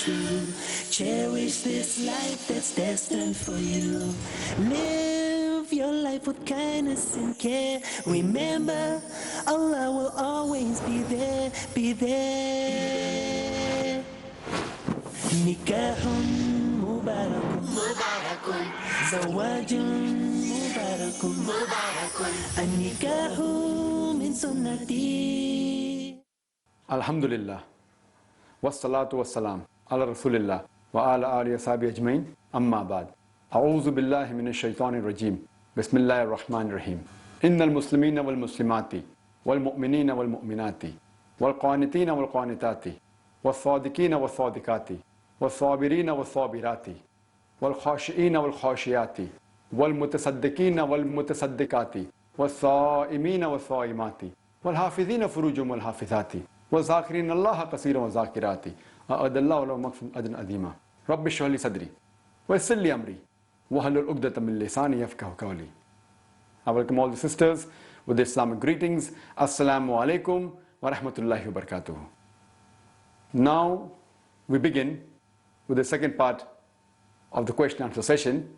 true. Cherish this life that's destined for you. Live your life with kindness and care. Remember, Allah will always be there, be there. Nikahun mubarakun, mubarakun. Zawajun mubarakun, mubarakun. An-nikahu min sunnati. Alhamdulillah, wassalatu wassalam, ala rasulillah, wa ala alihi ashabi ajmain, amma ba'd. A'udhu billahi minash shaitanir rajim. Bismillahir rahmanir rahim. Innal muslimina wal muslimati, wal mu'minina wal mu'minati, wal qanitina wal qanitati, wal sadiqina wal sadiqati, wal sabirina wal sabirati, wal khashiina wal khashiyati, wal mutasaddiqina wal mutasaddiqati, wal sa'imina wal sa'imati, wal hafizina furujum wal hafizati, وَذَاكِرِينَ اللَّهَ كَثِيرًا وَذَاكِرَاتِ أَعَدَّ اللَّهُ لَهُمْ مَغْفِرَةً أَجْرًا عَظِيمًا رَبِّ اشْرَحْ لِي صَدْرِي وَيَسِّرْ لِي أَمْرِي وَاحْلُلْ عُقْدَةً مِنْ لِسَانِي يَفْقَهُوا قَوْلِي. I welcome all the sisters with the Islamic greetings. Assalamu alaikum wa rahmatullahi wa barakatuh. Now we begin with the second part of the question and answer session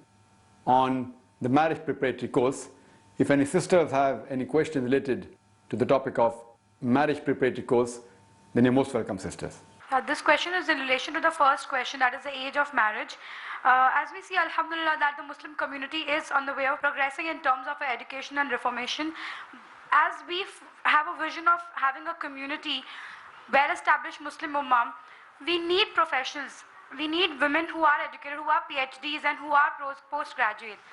on the marriage preparatory course. If any sisters have any questions related to the topic of marriage preparatory course, then you're most welcome, sisters. This question is in relation to the first question, that is the age of marriage. As we see, alhamdulillah, that the Muslim community is on the way of progressing in terms of education and reformation. As we have a vision of having a community, well-established Muslim ummah, we need professionals. We need women who are educated, who are PhDs and who are postgraduate.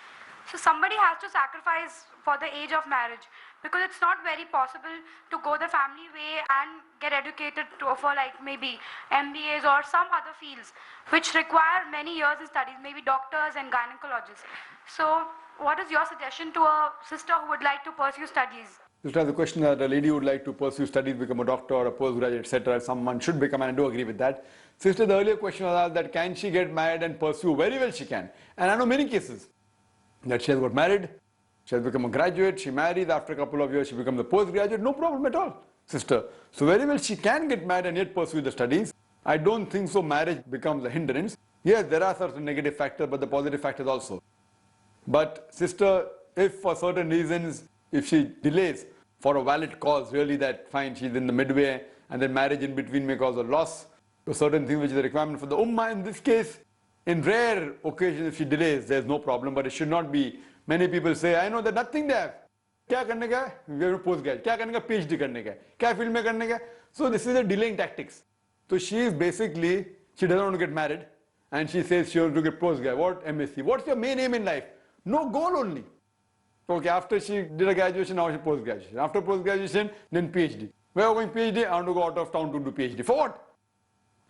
So somebody has to sacrifice for the age of marriage, because it's not very possible to go the family way and get educated for like maybe MBAs or some other fields which require many years in studies, maybe doctors and gynecologists. So what is your suggestion to a sister who would like to pursue studies? Sister has a question that a lady would like to pursue studies, become a doctor or a postgraduate, etc. Someone should become, and I do agree with that. Sister, the earlier question was asked that can she get married and pursue? Very well she can. And I know many cases that she has got married, she has become a graduate, she marries, after a couple of years she becomes a postgraduate, no problem at all, sister. So very well she can get married and yet pursue the studies. I don't think so marriage becomes a hindrance. Yes, there are certain negative factors, but the positive factors also. But sister, if for certain reasons, if she delays for a valid cause, really that fine, she's in the midway and then marriage in between may cause a loss to certain things which is a requirement for the ummah. In this case, in rare occasions if she delays, there's no problem, but it should not be. Many people say, I know that nothing they have. क्या करने का है? We have to postgrad. क्या करने का? PhD करने का है. क्या field में करने का है? So this is a delaying tactics. So she is basically, she doesn't want to get married and she says she wants to get postgrad. What? MSc. What's your main aim in life? No goal only. Okay, after she did a graduation, now she post-graduation. After post-graduation, then PhD. Where are you going PhD? I want to go out of town to do PhD. For what?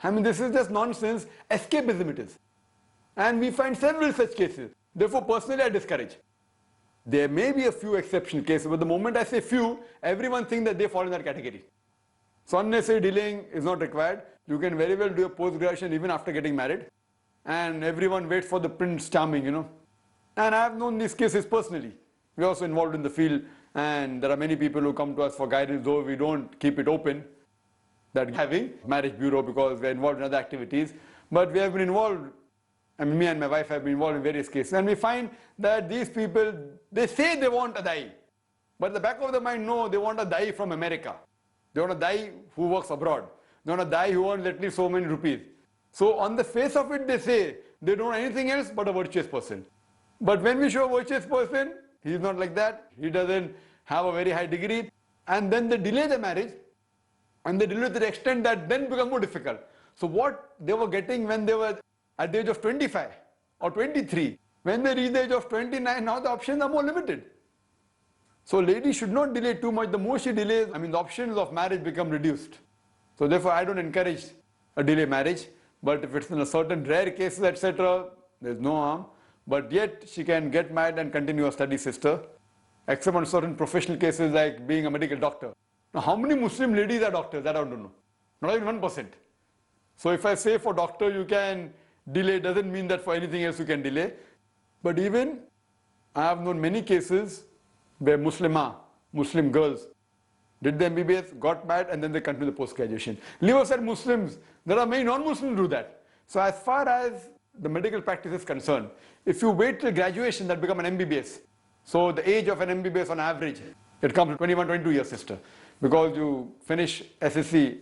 I mean, this is just nonsense. Escapism it is. And we find several such cases. Therefore, personally, I discourage. There may be a few exceptional cases, but the moment I say few, everyone thinks that they fall in that category. So unnecessary delaying is not required. You can very well do a post-graduation even after getting married. And everyone waits for the Prince Charming, you know. And I have known these cases personally. We're also involved in the field, and there are many people who come to us for guidance, though we don't keep it open, that having marriage bureau, because we're involved in other activities. But we have been involved, I mean, me and my wife have been involved in various cases, and we find that these people, they say they want a dai, but at the back of their mind, no, they want a dai from America. They want a dai who works abroad. They want a dai who wants at least so many rupees. So on the face of it, they say they don't want anything else but a virtuous person. But when we show a virtuous person, he is not like that. He doesn't have a very high degree. And then they delay the marriage, and they delay to the extent that then becomes more difficult. So what they were getting when they were at the age of 25 or 23, when they reach the age of 29, now the options are more limited. So lady should not delay too much. The more she delays, I mean, the options of marriage become reduced. So therefore, I don't encourage a delay marriage. But if it's in a certain rare cases, etc., there's no harm. But yet, she can get married and continue her study, sister. Except on certain professional cases like being a medical doctor. Now, how many Muslim ladies are doctors? That I don't know. Not even 1%. So if I say for doctor you can delay, doesn't mean that for anything else you can delay. But even, I have known many cases where Muslim girls, did the MBBS, got married, and then they continue the post-graduation. Leave aside Muslims. There are many non-Muslims who do that. So as far as the medical practice is concerned, if you wait till graduation, that become an MBBS. So the age of an MBBS on average, it comes to 21, 22 years, sister. Because you finish SSC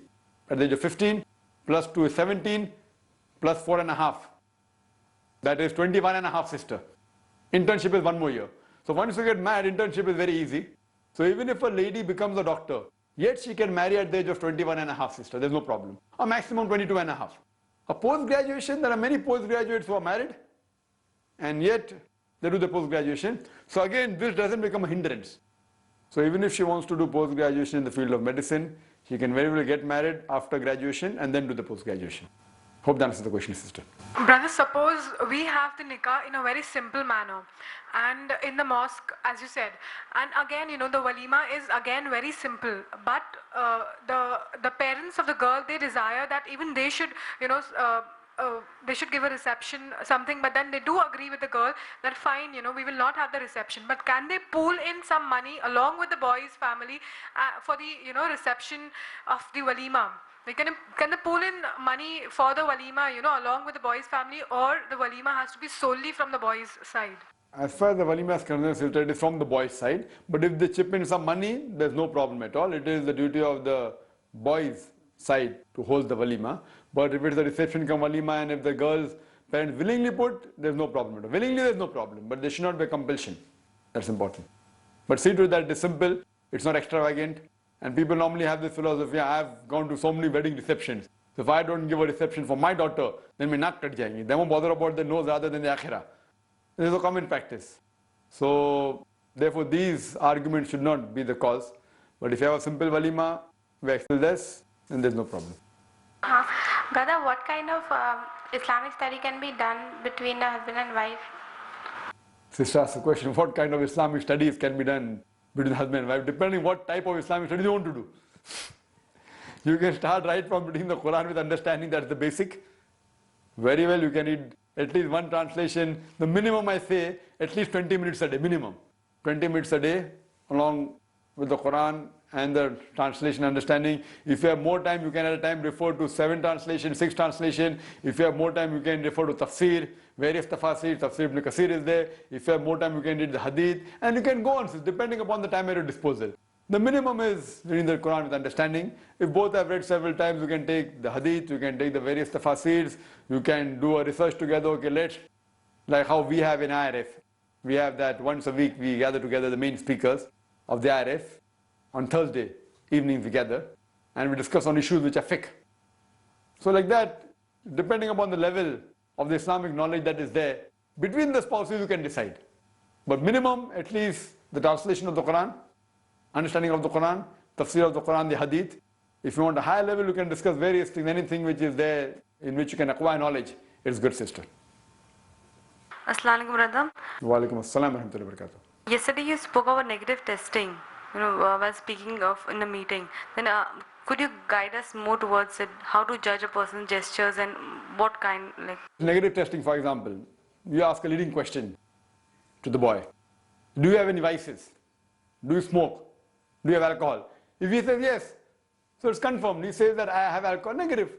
at the age of 15, plus 2 is 17, plus 4.5. That is 21.5, sister. Internship is 1 more year. So once you get married, internship is very easy. So even if a lady becomes a doctor, yet she can marry at the age of 21.5, sister. There's no problem. Or maximum 22.5. A post-graduation, there are many postgraduates who are married, and yet they do the post-graduation. So again, this doesn't become a hindrance. So even if she wants to do post-graduation in the field of medicine, she can very well get married after graduation and then do the post-graduation. Hope that answers the question, sister. Brother, suppose we have the nikah in a very simple manner and in the mosque, as you said, and again, the walima is again very simple, but the parents of the girl, they desire that even they should, they should give a reception, something, but then they do agree with the girl that fine, we will not have the reception, but can they pool in some money along with the boy's family for the, reception of the walima? Can they pull in money for the walima, along with the boy's family, or the walima has to be solely from the boy's side? As far as the walima is concerned, it is from the boy's side. But if they chip in some money, there's no problem at all. It is the duty of the boy's side to host the walima. But if it's the reception come walima and if the girl's parents willingly put, there's no problem at all. Willingly, there's no problem. But there should not be a compulsion. That's important. But see to it that it is simple, it's not extravagant. And people normally have this philosophy, I've gone to so many wedding receptions. So if I don't give a reception for my daughter, then my naak kat jayenge. They won't bother about the nose rather than the akhirah. This is a common practice. So therefore these arguments should not be the cause. But if you have a simple walima, we excel this, then there's no problem. Brother, what kind of Islamic study can be done between a husband and wife? Sister asked the question, what kind of Islamic studies can be done between husband and wife, depending what type of Islamic studies you want to do. You can start right from reading the Quran with understanding that's the basic. Very well, you can read at least one translation. The minimum I say, at least 20 minutes a day, minimum. 20 minutes a day along with the Quran and the translation understanding. If you have more time, you can at a time refer to 7 translation, 6 translation. If you have more time, you can refer to tafsir, various tafsir, Tafsir ibn Kasir is there. If you have more time, you can read the hadith, and you can go on, depending upon the time at your disposal. The minimum is reading the Quran with understanding. If both have read several times, you can take the hadith, you can take the various tafsirs, you can do a research together. Okay, let's, like how we have in IRF. We have that once a week we gather together, the main speakers of the IRF. On Thursday evenings we gather and we discuss on issues which are fiqh. So like that, depending upon the level of the Islamic knowledge that is there, between the spouses you can decide. But minimum, at least the translation of the Quran, understanding of the Quran, tafsir of the Quran, the hadith. If you want a higher level, you can discuss various things, anything which is there in which you can acquire knowledge. It's good, sister. Assalamu alaikum, brother. Wa alaikum assalam wa rahmatullahi wa barakatuh. Yesterday you spoke about negative testing, while speaking of in a meeting. Then could you guide us more towards it? How to judge a person's gestures and what kind, like? Negative testing, for example, you ask a leading question to the boy. Do you have any vices? Do you smoke? Do you have alcohol? If he says yes, so it's confirmed. He says that I have alcohol, negative.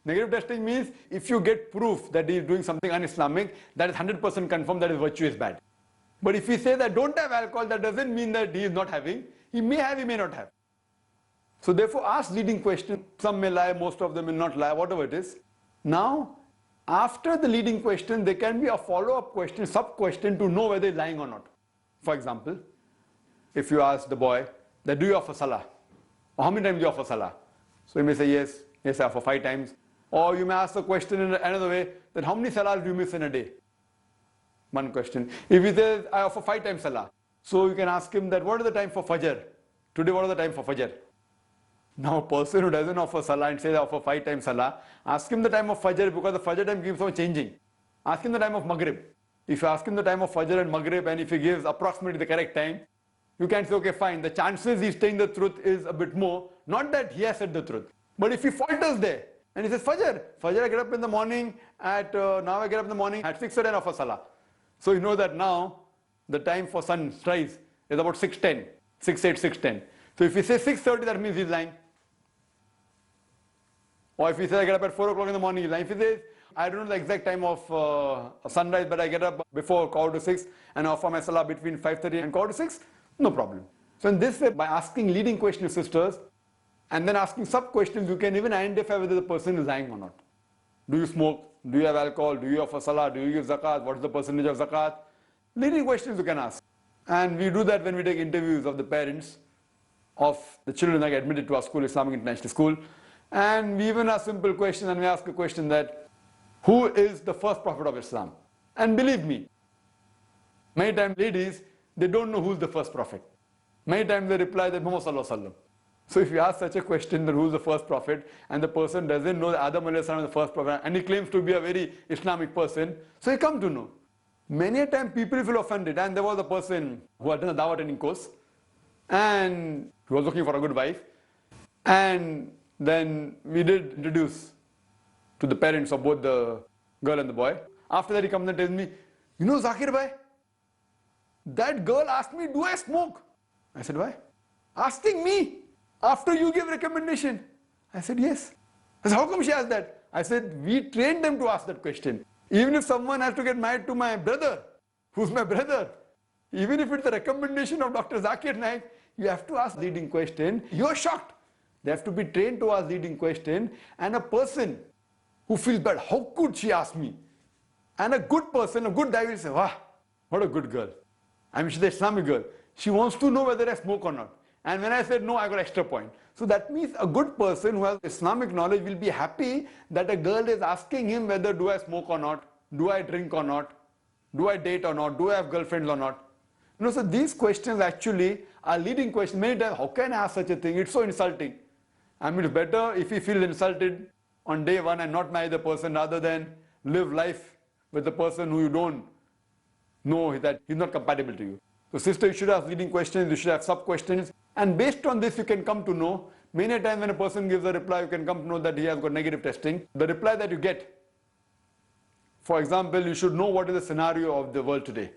Negative testing means if you get proof that he is doing something un-Islamic, that is 100% confirmed that his virtue is bad. But if he says that don't have alcohol, that doesn't mean that he is not having. He may have, he may not have. So therefore ask leading question. Some may lie, most of them will not lie, whatever it is. Now, after the leading question, there can be a follow-up question, sub-question to know whether he is lying or not. For example, if you ask the boy, that do you offer salah? Or how many times do you offer salah? So he may say, yes, I offer 5 times. Or you may ask the question in another way, that how many salahs do you miss in a day? One question. If he says, I offer 5 times salah. So you can ask him that, what is the time for fajr? Today, what is the time for fajr? Now, a person who doesn't offer salah and says, I offer 5 times salah, ask him the time of fajr because the fajr time keeps on changing. Ask him the time of maghrib. If you ask him the time of fajr and maghrib and if he gives approximately the correct time, you can say, okay, fine, the chances he's saying the truth is a bit more. Not that he has said the truth. But if he falters there, and he says, Fajr I get up in the morning at, now I get up in the morning at 6 or 10 offer salah. So you know that now, the time for sunrise is about 6:10, 6:08, 6:10. So if he says 6:30, that means he's lying. Or if he says, I get up at 4 o'clock in the morning, he's lying. If he says, I don't know the exact time of sunrise, but I get up before 5:45 and offer my salah between 5:30 and 5:45, no problem. So in this way, by asking leading questions, sisters, and then asking sub-questions, you can even identify whether the person is lying or not. Do you smoke? Do you have alcohol? Do you offer salah? Do you give zakat? What is the percentage of zakat? Leading questions you can ask. And we do that when we take interviews of the parents of the children that get admitted to our school, Islamic International School. And we even ask simple questions, and we ask a question that, who is the first prophet of Islam? And believe me, many times ladies, they don't know who's the first prophet. Many times they reply that Muhammad Sallallahu Alaihi Wasallam. So if you ask such a question that who's the first prophet, and the person doesn't know that Adam Alayhi Salam is the first prophet, and he claims to be a very Islamic person, so he come to know. Many a time people feel offended, and there was a person who had done a dawah training course, and he was looking for a good wife, and then we did introduce to the parents of both the girl and the boy. After that he comes and tells me, you know Zakir bhai, that girl asked me, do I smoke? I said, why? Asking me after you gave recommendation. I said, yes. I said, how come she asked that? I said, we trained them to ask that question. Even if someone has to get married to my brother, who's my brother, even if it's the recommendation of Dr. Zakir Naik, you have to ask leading question. You're shocked. They have to be trained to ask leading question, and a person who feels bad, how could she ask me? And a good person, a good guy will say, wow, what a good girl. I mean, she's an Islamic girl. She wants to know whether I smoke or not. And when I said no, I got extra point. So that means a good person who has Islamic knowledge will be happy that a girl is asking him whether do I smoke or not, do I drink or not, do I date or not, do I have girlfriends or not. You know, so these questions actually are leading questions. Many times, how can I ask such a thing? It's so insulting. I mean, it's better if he feels insulted on day one and not marry the person rather than live life with the person who you don't know that he's not compatible to you. So sister, you should ask leading questions, you should have sub-questions, and based on this you can come to know. Many times when a person gives a reply, you can come to know that he has got negative testing. The reply that you get, for example, you should know what is the scenario of the world today.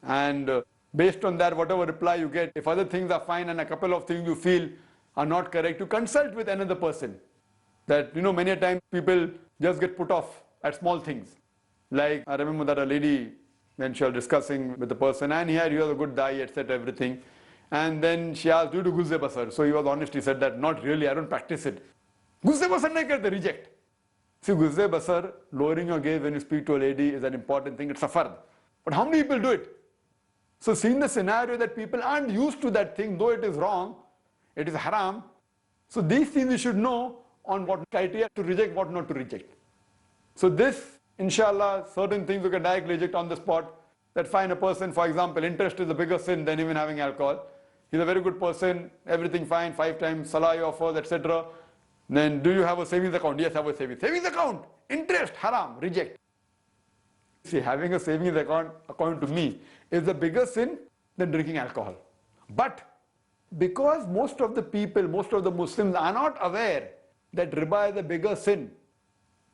And based on that, whatever reply you get, if other things are fine and a couple of things you feel are not correct, you consult with another person. That, you know, many a time people just get put off at small things. Like, I remember that a lady, when she was discussing with the person, and he had a good diet, etc., everything. And then she asked, do you do guzze basar? So he was honest, he said that, not really, I don't practice it. Guzze basar nahi karte, reject. See, guzze basar, lowering your gaze when you speak to a lady is an important thing, it's a fard. But how many people do it? So seeing the scenario that people aren't used to that thing, though it is wrong, it is haram. So these things you should know on what criteria to reject, what not to reject. So this, inshallah, certain things you can directly reject on the spot. That fine, a person, for example, interest is a bigger sin than even having alcohol. He's a very good person, everything fine, 5 times salah he offers, etc. Then do you have a savings account? Yes, I have a savings account. Interest, haram, reject. See, having a savings account, according to me, is a bigger sin than drinking alcohol. But because most of the people, most of the Muslims are not aware that riba is a bigger sin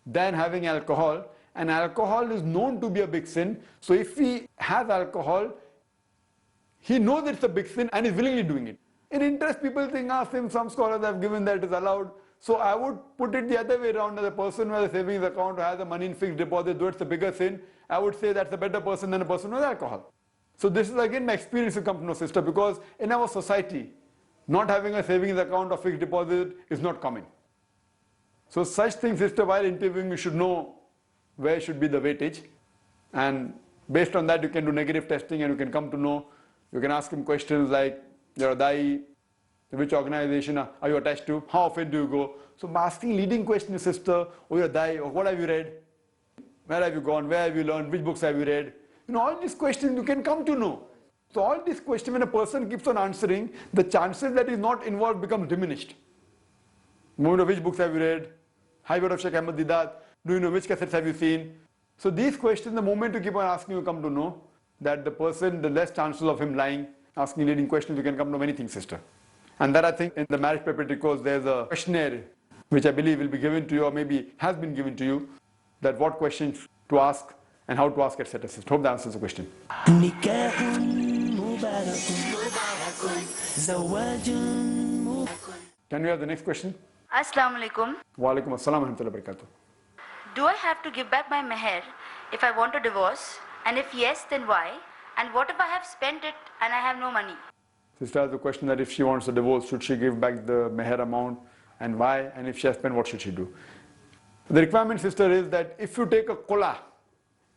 than having alcohol, and alcohol is known to be a big sin. So if he has alcohol, he knows it's a big sin and is willingly doing it. In interest, people think, some scholars have given that is allowed. So I would put it the other way around. As a person who has a savings account, who has the money in fixed deposit, though it's a bigger sin, I would say that's a better person than a person who has alcohol. So this is again my experience to come to know, sister, because in our society, not having a savings account or fixed deposit is not common. So such things, sister, while interviewing, you should know where should be the weightage. And based on that, you can do negative testing and you can come to know. You can ask him questions like, you're a dai, which organization are you attached to? How often do you go? So by asking leading questions, sister, oh, you're a dai, or what have you read? Where have you gone? Where have you learned? Which books have you read? You know, all these questions you can come to know. So all these questions, when a person keeps on answering, the chances that he's not involved becomes diminished. Do you know which books have you read? Have you heard of Sheikh Ahmad Didat? Do you know which cassettes have you seen? So these questions, the moment you keep on asking, you come to know that the person, the less chances of him lying. Asking leading questions, you can come to know many things, sister. And that I think in the marriage preparatory course, there's a questionnaire which I believe will be given to you, or maybe has been given to you, that what questions to ask and how to ask, etc. Sister, hope that answers the question. Can we have the next question? Assalamu alaikum. Wa alaikum assalam wa rahmatullahi wa barakatuh. do I have to give back my meher if I want a divorce? And if yes, then why? And what if I have spent it and I have no money? Sister has a question that if she wants a divorce, should she give back the meher amount and why? And if she has spent, what should she do? The requirement, sister, is that if you take a kola,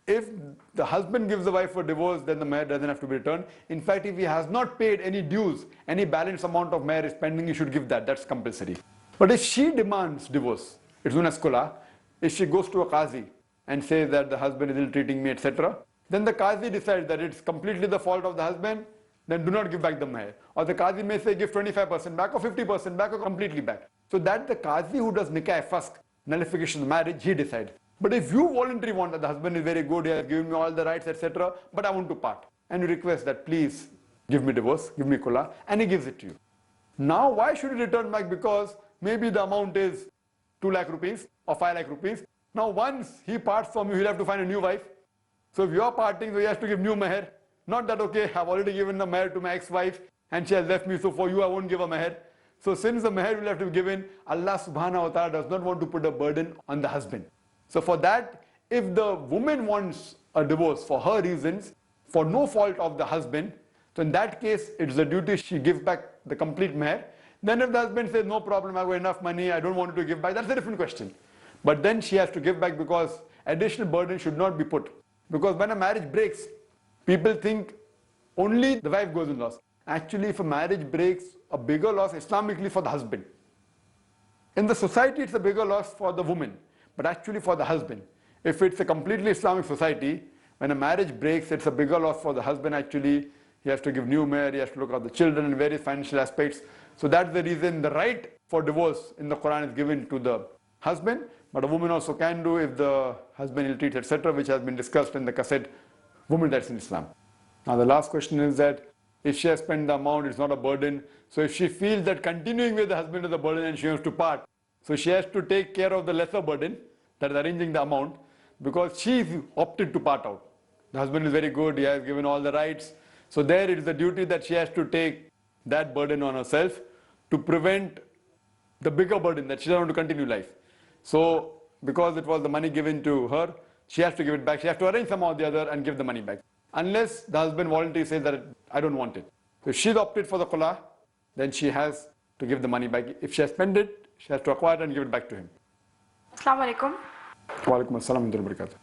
if the husband gives the wife a divorce, then the meher doesn't have to be returned. In fact, if he has not paid any dues, any balance amount of meher is pending, he should give that. That's compulsory. But if she demands divorce, it's known as kola. If she goes to a qazi and says that the husband is ill-treating me, etc., then the qazi decides that it's completely the fault of the husband, then do not give back the meher. Or the qazi may say give 25% back or 50% back or completely back. So that the qazi who does nikah, fask, nullification of marriage, he decides. But if you voluntarily want that the husband is very good, he has given me all the rights, etc., but I want to part, and you request that please give me divorce, give me kula, and he gives it to you. Now why should you return back? Because maybe the amount is 2 lakh rupees or 5 lakh rupees. Now once he parts from you, he'll have to find a new wife. So if you are parting, so he has to give new meher. Not that, okay, I've already given the meher to my ex-wife and she has left me, so for you I won't give a meher. So since the meher will have to be given, Allah subhanahu wa ta'ala does not want to put a burden on the husband. So for that, if the woman wants a divorce for her reasons, for no fault of the husband, so in that case, it's the duty she gives back the complete meher. Then if the husband says, no problem, I've got enough money, I don't want to give back, that's a different question. But then she has to give back because additional burden should not be put. Because when a marriage breaks, people think only the wife goes in loss. Actually, if a marriage breaks, a bigger loss Islamically for the husband. In the society, it's a bigger loss for the woman, but actually for the husband. If it's a completely Islamic society, when a marriage breaks, it's a bigger loss for the husband actually. He has to give new meher, he has to look after the children and various financial aspects. So that's the reason the right for divorce in the Quran is given to the husband, but a woman also can do if the husband ill-treats, etc., which has been discussed in the cassette, Woman That's in Islam. Now the last question is that if she has spent the amount, it's not a burden. So if she feels that continuing with the husband is a burden and she wants to part, so she has to take care of the lesser burden, that is arranging the amount, because she opted to part out. The husband is very good, he has given all the rights. So there it is the duty that she has to take that burden on herself to prevent the bigger burden that she doesn't want to continue life. So because it was the money given to her, she has to give it back. She has to arrange some or the other and give the money back. Unless the husband voluntarily says that I don't want it. So if she's opted for the qula, then she has to give the money back. If she has spent it, she has to acquire it and give it back to him. Assalamu alaikum. Wa alaikum assalam wa barakatuh.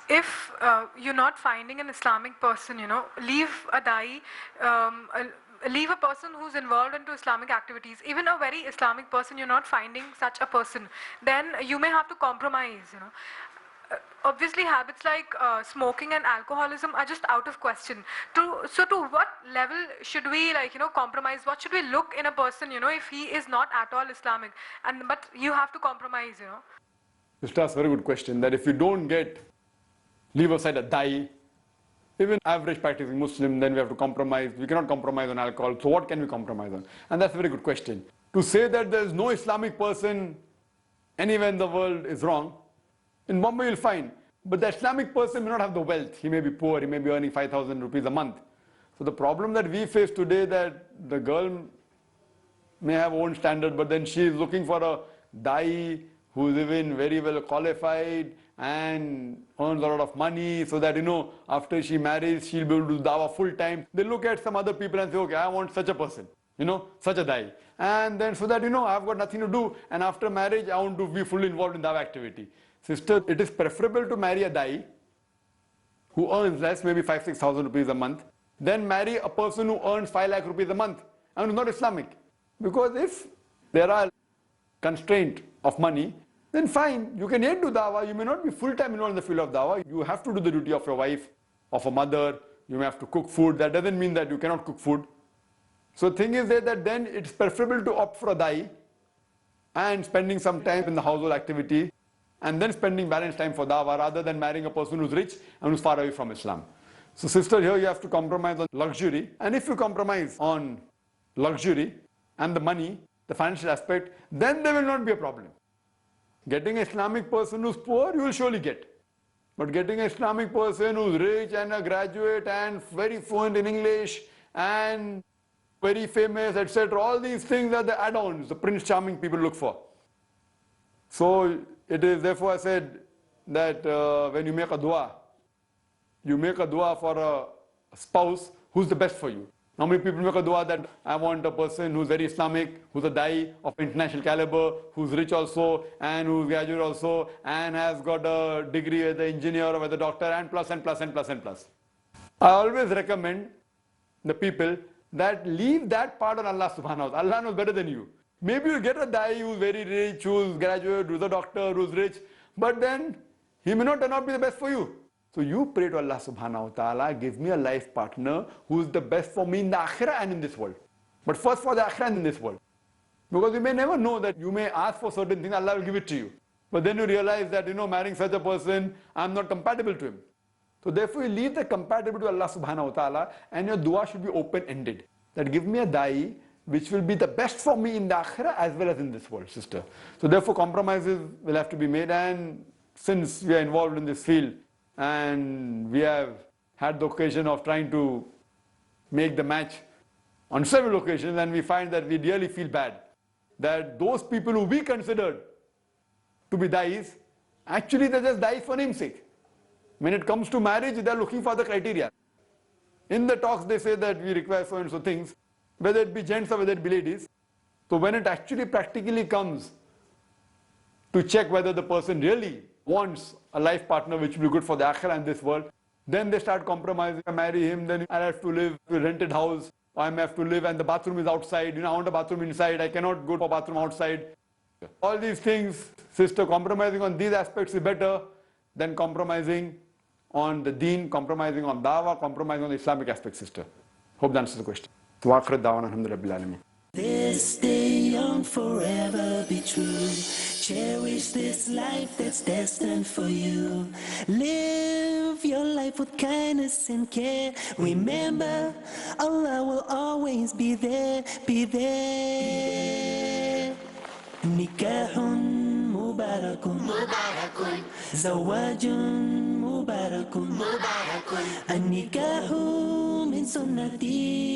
If you're not finding an Islamic person, leave a da'i, leave a person who's involved into Islamic activities. Even a very Islamic person, you're not finding such a person, then you may have to compromise, Obviously, habits like smoking and alcoholism are just out of question. So to what level should we compromise? What should we look in a person, if he is not at all Islamic? But you have to compromise, Sister, that's a very good question. That if you don't leave aside a da'i, even average practicing Muslim, then we have to compromise. We cannot compromise on alcohol. So what can we compromise on? And that's a very good question. To say that there is no Islamic person anywhere in the world is wrong. In Bombay you'll find, but the Islamic person may not have the wealth. He may be poor, he may be earning 5,000 rupees a month. So the problem that we face today, that the girl may have own standard, but then she is looking for a da'i who is even very well qualified and earns a lot of money, so that after she marries she'll be able to do dawah full time. They look at some other people and say, okay, I want such a person, such a da'i. And then so that I've got nothing to do, and after marriage I want to be fully involved in dawah activity. Sister, it is preferable to marry a da'i who earns less, maybe 5,000-6,000 rupees a month, than marry a person who earns 5 lakh rupees a month and is not Islamic. Because if there are constraint of money, then fine, you can yet do dawah. You may not be full-time involved in the field of dawah. You have to do the duty of your wife, of a mother. You may have to cook food. That doesn't mean that you cannot cook food. So the thing is that then it's preferable to opt for a da'i and spending some time in the household activity and then spending balance time for dawah rather than marrying a person who's rich and who's far away from Islam. So sister, here you have to compromise on luxury. And if you compromise on luxury and the money, the financial aspect, then there will not be a problem. Getting an Islamic person who's poor, you will surely get. But getting an Islamic person who's rich and a graduate and very fluent in English and very famous, etc., all these things are the add-ons, the Prince Charming people look for. So it is therefore I said that when you make a dua for a spouse who's the best for you. Normally people make a dua that I want a person who's very Islamic, who's a da'i of international caliber, who's rich also, and who's graduate also, and has got a degree as an engineer or as a doctor, and plus and plus and plus and plus. I always recommend the people that leave that part on Allah subhanahu wa ta'ala. Allah knows better than you. Maybe you get a da'i who's very rich, who's graduate, who's a doctor, who's rich, but then he may not turn out to be the best for you. So you pray to Allah subhanahu wa ta'ala, give me a life partner who is the best for me in the akhirah and in this world. But first for the akhirah and in this world. Because you may never know that you may ask for certain things, Allah will give it to you. But then you realize that, marrying such a person, I'm not compatible to him. So therefore you leave the compatibility to Allah subhanahu wa ta'ala, and your dua should be open-ended. That give me a da'i which will be the best for me in the akhirah as well as in this world, sister. So therefore compromises will have to be made, and since we are involved in this field, and we have had the occasion of trying to make the match on several occasions, and we find that we really feel bad that those people who we considered to be da'is, actually they're just da'is for namesake. When it comes to marriage, they're looking for the criteria. In the talks they say that we require so and so things, whether it be gents or whether it be ladies. So when it actually practically comes to check whether the person really wants a life partner which will be good for the akhirah and this world, then they start compromising. I marry him, then I have to live in a rented house, or I have to live and the bathroom is outside. I want a bathroom inside, I cannot go for a bathroom outside. All these things, sister, compromising on these aspects is better than compromising on the deen, compromising on dawah, compromising on the Islamic aspect, sister. Hope that answers the question. Wa akhir da'wana alhamdulillahi rabbil alameen. This day young, forever be true. Cherish this life that's destined for you. Live your life with kindness and care. Remember, Allah will always be there, be there. Nikahun mubarakun, mubarakun. Zawajun mubarakun, mubarakun. An-nikahu min sunnati.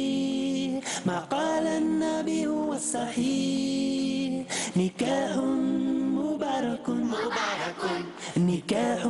ما قال النبي هو الصحيح. نكاح مبارك مبارك نكاح